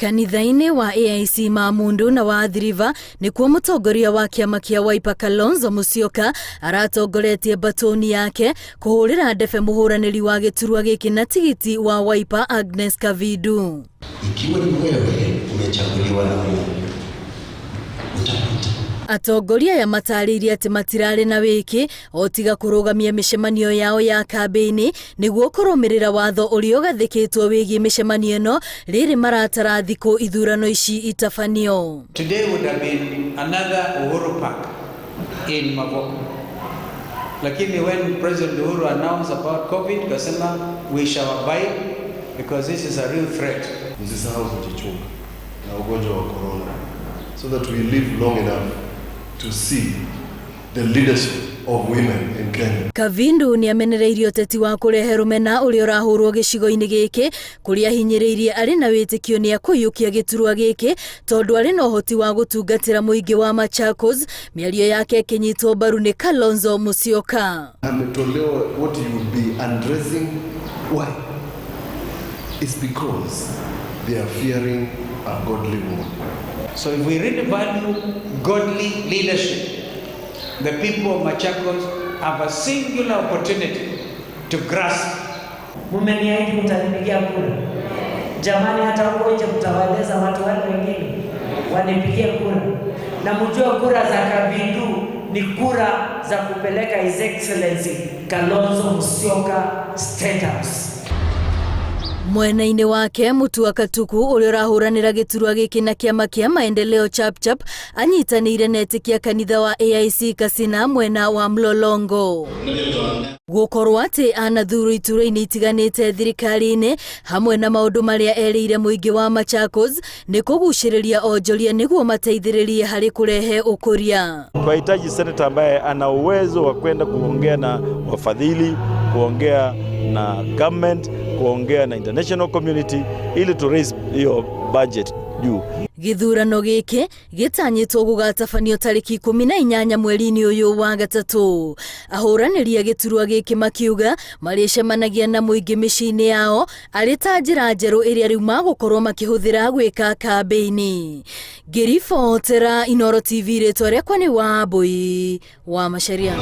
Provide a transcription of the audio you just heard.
Makanitha-inĩ wa AIC Mamundu na wa Athiriva nĩkuo mũtongoria wa kĩama kĩa Wiper Kalonzo Musyoka aratongoretie batoni yake kũhũrĩra ndebe mũhũranĩri wa gĩturwa gĩkĩ na tigiti wa Wiper Agnes Kavindu. Ikiwa ni wewe umechaguliwa na Mungu, utapita. Atongoria ya matarĩirie atĩ matirarĩ na wĩki o tiga kũrũgamia mĩcemanio yao ya kambĩini nĩguo kũrũmĩrĩra watho ũrĩa ũgathĩkĩtwo wĩgiĩ mĩcemanio ĩno rĩrĩ maratara thikũ ithurano ici itabanio. Today would have been another Uhuru Park in Mavoko. Lakini when President Uhuru announced about COVID, kasema we shall abide because this is a real threat. Msisahau kujichunga na ugonjwa wa corona so that we live long enough to see the leadership of women in Kenya. Kavindu ni amenereirio ũteti wa kũrehe rũmena ũrĩa ũrahũrwo gĩcigo-inĩ gĩkĩ kũrĩa hinyĩrĩirie arĩ na wĩtĩkio nĩ akũiyũkia gĩturwa gĩkĩ tondũ arĩ na ũhoti wa gũtungatĩra mũingĩ wa Machakos. Mĩario yake ĩkĩnyitwo mbaru nĩ Kalonzo Musyoka. Ametolewa what you will be addressing. Why? It's because they are fearing a godly woman. So if we really value godly leadership, the people of Machakos have a singular opportunity to grasp. Mumeniahidi mtanipigia kura. Jamani, hata huko nje mtawaeleza watu wale wengine wanipigie kura. Na mjue kura za Kavindu ni kura za kupeleka His Excellency Kalonzo Musyoka State House. Mwena-inĩ wake Mutua Katuku ũrĩa ũrahũranĩra gĩturwa gĩkĩ na kĩama kĩa maendeleo chapchap anyitanĩire na etĩkia kanitha wa AIC Kasina mwena wa Mlolongo. Gũkorwo atĩ anathurwo iturwa-inĩ itiganĩte thirikari-inĩ hamwe na maũndũ marĩa erĩire mũingĩ wa Machakos nĩ kũgucĩrĩria onjoria nĩguo mateithĩrĩrie harĩ kũrehe ũkũria. Tunahitaji seneta ambaye ana uwezo wa kwenda kuongea na wafadhili, kuongea na government, kuongea na international community ili to raise hiyo budget juu. Gĩthurano gĩkĩ gĩtanyĩtwo gũgatabanio tarĩki 18 mweri-inĩ ũyũ wa gatatũ. Ahũranĩri a gĩturwa gĩkĩ makiuga marĩcemanagia na mũingĩ mĩciĩ-inĩ yao arĩ ta njĩra njerũ ĩrĩa rĩu magũkorwo makĩhũthĩra gwĩka kambĩini. Ngĩribotera Inooro TV, rĩtwa rĩakwa nĩ Wambui wa Macharia.